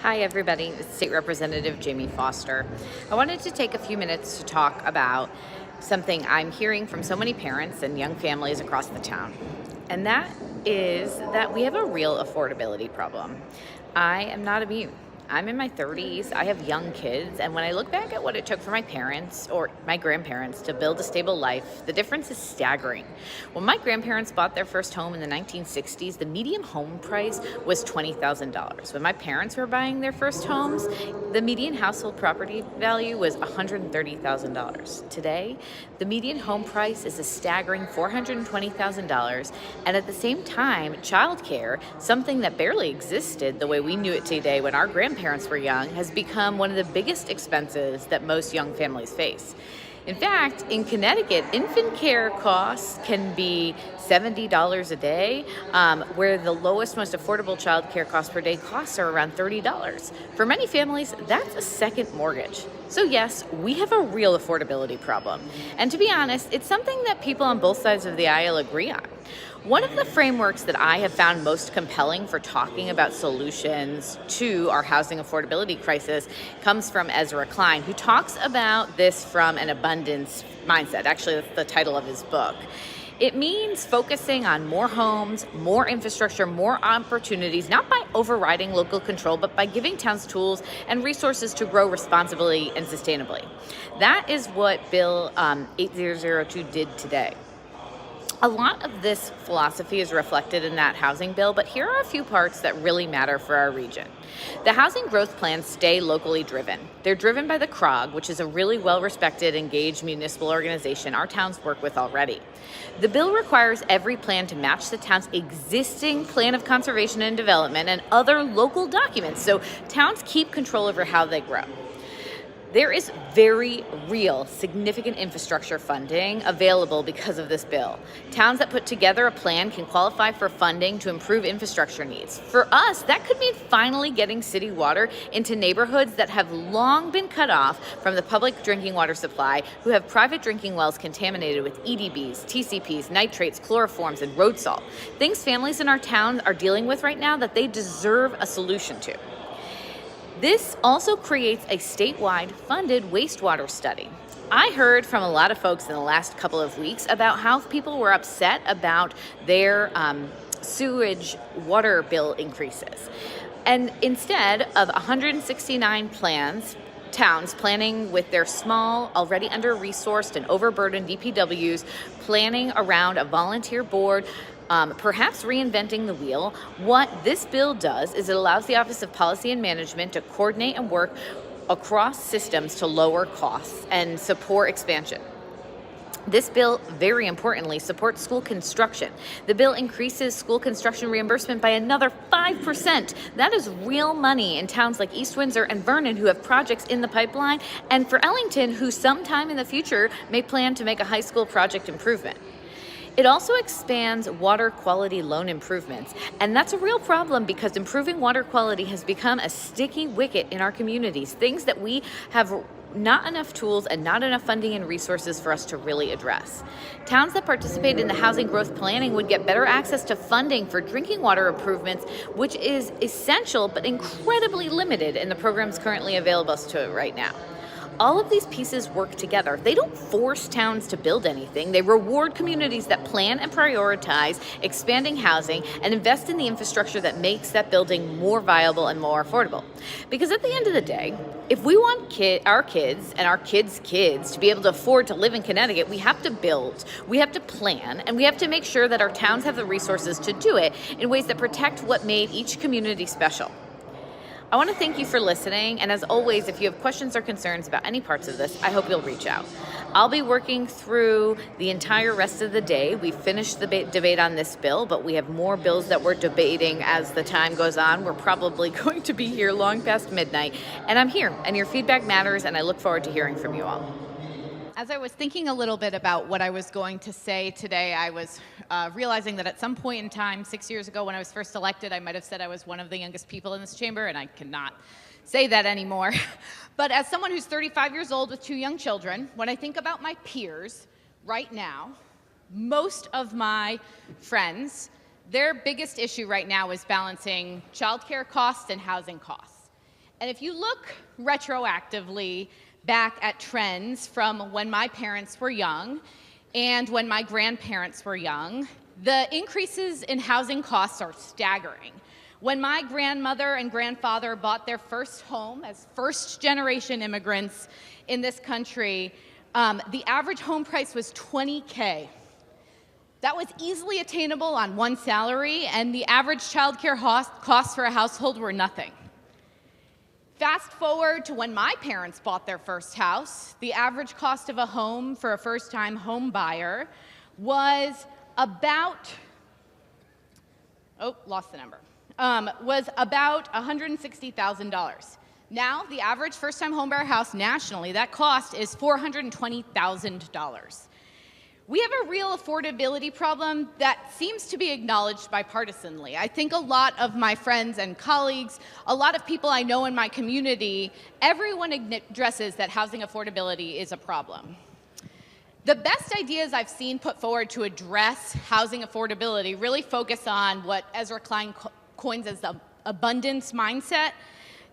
Hi, everybody. It's State Representative Jaime Foster. I wanted to take a few minutes to talk about something I'm hearing from so many parents and young families across the town. And that is that we have a real affordability problem. I am not immune. I'm in my 30s. I have young kids. And when I look back at what it took for my parents or my grandparents to build a stable life, the difference is staggering. When my grandparents bought their first home in the 1960s, the median home price was $20,000. When my parents were buying their first homes, the median household property value was $130,000. Today, the median home price is a staggering $420,000. And at the same time, childcare, something that barely existed the way we knew it today when our grandparents were young, has become one of the biggest expenses that most young families face. In fact, in Connecticut, infant care costs can be $70 a day, where the lowest, most affordable child care costs per day costs are around $30. For many families, that's a second mortgage. So yes, we have a real affordability problem. And to be honest, it's something that people on both sides of the aisle agree on. One of the frameworks that I have found most compelling for talking about solutions to our housing affordability crisis comes from Ezra Klein, who talks about this from an abundance mindset. Actually, that's the title of his book. It means focusing on more homes, more infrastructure, more opportunities, not by overriding local control, but by giving towns tools and resources to grow responsibly and sustainably. That is what Bill 8002 did today. A lot of this philosophy is reflected in that housing bill, but here are a few parts that really matter for our region. The housing growth plans stay locally driven. They're driven by the CROG, which is a really well-respected, engaged municipal organization our towns work with already. The bill requires every plan to match the town's existing plan of conservation and development and other local documents, so towns keep control over how they grow. There is very real, significant infrastructure funding available because of this bill. Towns that put together a plan can qualify for funding to improve infrastructure needs. For us, that could mean finally getting city water into neighborhoods that have long been cut off from the public drinking water supply, who have private drinking wells contaminated with EDBs, TCPs, nitrates, chloroforms, and road salt. Things families in our town are dealing with right now that they deserve a solution to. This also creates a statewide funded wastewater study. I heard from a lot of folks in the last couple of weeks about how people were upset about their sewage water bill increases. And instead of 169 towns planning with their small, already under-resourced and overburdened DPWs, planning around a volunteer board, perhaps reinventing the wheel, what this bill does is it allows the Office of Policy and Management to coordinate and work across systems to lower costs and support expansion. This bill, very importantly, supports school construction. The bill increases school construction reimbursement by another 5%. That is real money in towns like East Windsor and Vernon, who have projects in the pipeline, and for Ellington, who sometime in the future may plan to make a high school project improvement. It also expands water quality loan improvements, and that's a real problem because improving water quality has become a sticky wicket in our communities, things that we have not enough tools and not enough funding and resources for us to really address. Towns that participate in the housing growth planning would get better access to funding for drinking water improvements, which is essential but incredibly limited in the programs currently available to it right now. All of these pieces work together. They don't force towns to build anything. They reward communities that plan and prioritize expanding housing and invest in the infrastructure that makes that building more viable and more affordable. Because at the end of the day, if we want our kids and our kids' kids to be able to afford to live in Connecticut, we have to build, we have to plan, and we have to make sure that our towns have the resources to do it in ways that protect what made each community special. I want to thank you for listening, and as always, if you have questions or concerns about any parts of this, I hope you'll reach out. I'll be working through the entire rest of the day. We finished the debate on this bill, but we have more bills that we're debating as the time goes on. We're probably going to be here long past midnight, and I'm here, and your feedback matters, and I look forward to hearing from you all. As I was thinking a little bit about what I was going to say today, I was realizing that at some point in time, 6 years ago when I was first elected, I might have said I was one of the youngest people in this chamber, and I cannot say that anymore. But as someone who's 35 years old with 2 young children, when I think about my peers right now, most of my friends, their biggest issue right now is balancing childcare costs and housing costs. And if you look retroactively back at trends from when my parents were young and when my grandparents were young, the increases in housing costs are staggering. When my grandmother and grandfather bought their first home as first-generation immigrants in this country, the average home price was $20K. That was easily attainable on one salary, and the average childcare costs for a household were nothing. Fast forward to when my parents bought their first house, the average cost of a home for a first-time home buyer was about, lost the number, was about $160,000. Now, the average first-time homebuyer house nationally, that cost is $420,000. We have a real affordability problem that seems to be acknowledged bipartisanly. I think a lot of my friends and colleagues, a lot of people I know in my community, everyone addresses that housing affordability is a problem. The best ideas I've seen put forward to address housing affordability really focus on what Ezra Klein coins as the abundance mindset.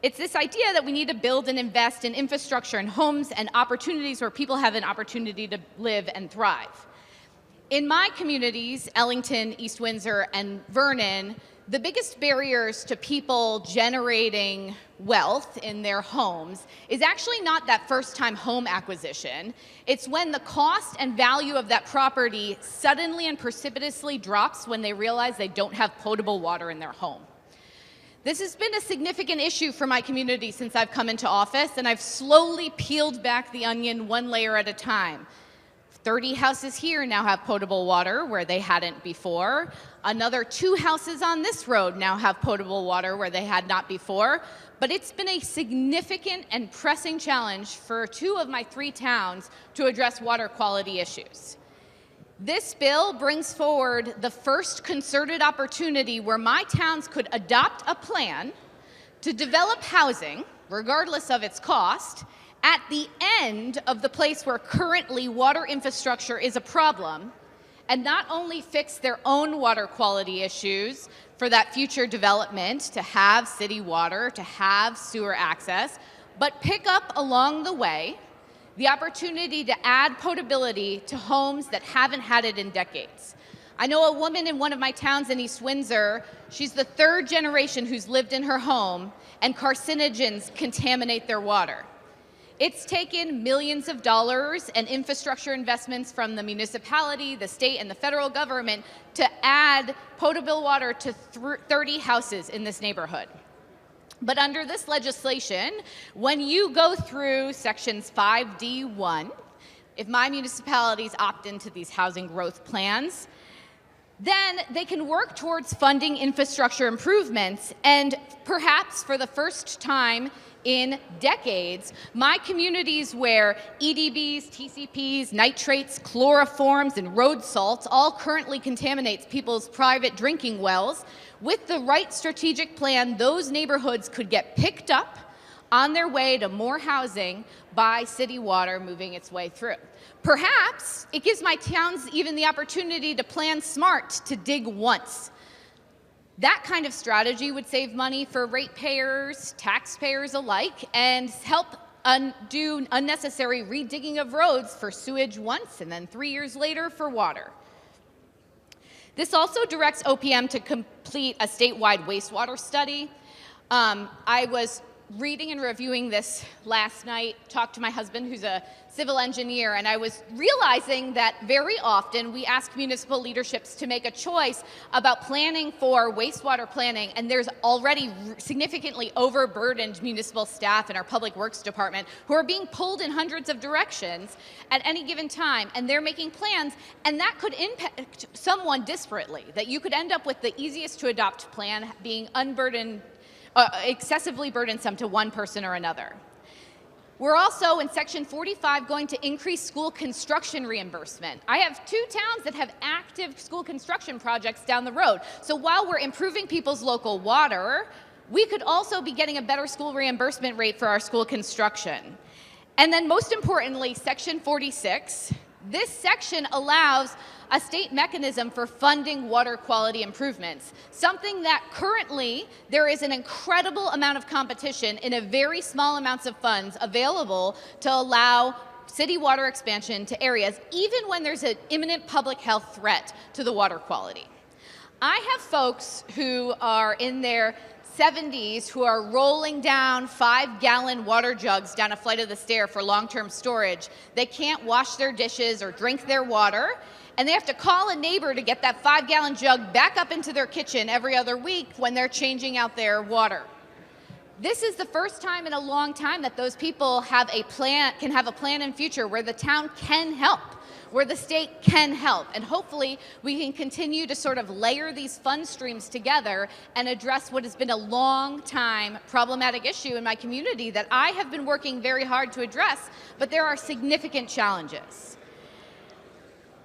It's this idea that we need to build and invest in infrastructure and homes and opportunities where people have an opportunity to live and thrive. In my communities, Ellington, East Windsor, and Vernon, the biggest barriers to people generating wealth in their homes is actually not that first-time home acquisition. It's when the cost and value of that property suddenly and precipitously drops when they realize they don't have potable water in their home. This has been a significant issue for my community since I've come into office, and I've slowly peeled back the onion one layer at a time. 30 houses here now have potable water where they hadn't before. Another 2 houses on this road now have potable water where they had not before. But it's been a significant and pressing challenge for 2 of my 3 towns to address water quality issues. This bill brings forward the first concerted opportunity where my towns could adopt a plan to develop housing, regardless of its cost, at the end of the place where currently water infrastructure is a problem, and not only fix their own water quality issues for that future development, to have city water, to have sewer access, but pick up along the way the opportunity to add potability to homes that haven't had it in decades. I know a woman in one of my towns in East Windsor, she's the 3rd generation who's lived in her home, and carcinogens contaminate their water. It's taken millions of dollars and infrastructure investments from the municipality, the state, and the federal government to add potable water to 30 houses in this neighborhood. But under this legislation, when you go through sections 5D1, if my municipalities opt into these housing growth plans, then they can work towards funding infrastructure improvements, and perhaps for the first time in decades, my communities where EDBs, TCPs, nitrates, chloroforms, and road salts all currently contaminates people's private drinking wells, with the right strategic plan, those neighborhoods could get picked up on their way to more housing by city water moving its way through. Perhaps it gives my towns even the opportunity to plan smart, to dig once. That kind of strategy would save money for ratepayers, taxpayers alike, and help undo unnecessary redigging of roads for sewage once and then 3 years later for water. This also directs OPM to complete a statewide wastewater study. I was reading and reviewing this last night, talked to my husband who's a civil engineer, and I was realizing that very often we ask municipal leaderships to make a choice about planning for wastewater planning, and there's already significantly overburdened municipal staff in our public works department who are being pulled in hundreds of directions at any given time, and they're making plans, and that could impact someone disparately, that you could end up with the easiest to adopt plan being unburdened, excessively burdensome to one person or another. We're also in section 45 going to increase school construction reimbursement. I have 2 towns that have active school construction projects down the road. So while we're improving people's local water, we could also be getting a better school reimbursement rate for our school construction. And then most importantly, section 46, This section allows a state mechanism for funding water quality improvements, something that currently there is an incredible amount of competition in a very small amounts of funds available to allow city water expansion to areas, even when there's an imminent public health threat to the water quality. I have folks who are in their 70s who are rolling down 5-gallon water jugs down a flight of the stair for long-term storage. They can't wash their dishes or drink their water, and they have to call a neighbor to get that 5-gallon jug back up into their kitchen every other week when they're changing out their water. This is the first time in a long time that those people have a plan, can have a plan in future where the town can help, where the state can help. And hopefully we can continue to sort of layer these fund streams together and address what has been a long time problematic issue in my community that I have been working very hard to address, but there are significant challenges.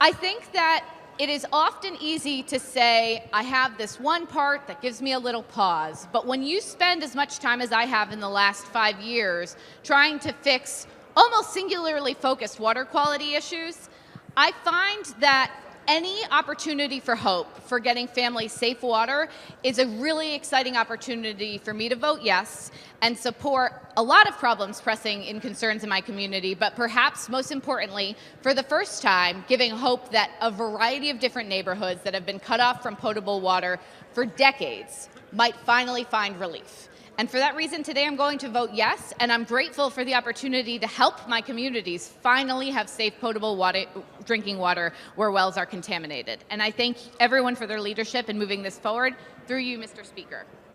I think that it is often easy to say, I have this one part that gives me a little pause, but when you spend as much time as I have in the last 5 years trying to fix almost singularly focused water quality issues, I find that any opportunity for hope for getting families safe water is a really exciting opportunity for me to vote yes and support a lot of problems pressing in concerns in my community, but perhaps most importantly, for the first time, giving hope that a variety of different neighborhoods that have been cut off from potable water for decades might finally find relief. And for that reason, today I'm going to vote yes, and I'm grateful for the opportunity to help my communities finally have safe, potable water, drinking water where wells are contaminated. And I thank everyone for their leadership in moving this forward. Through you, Mr. Speaker.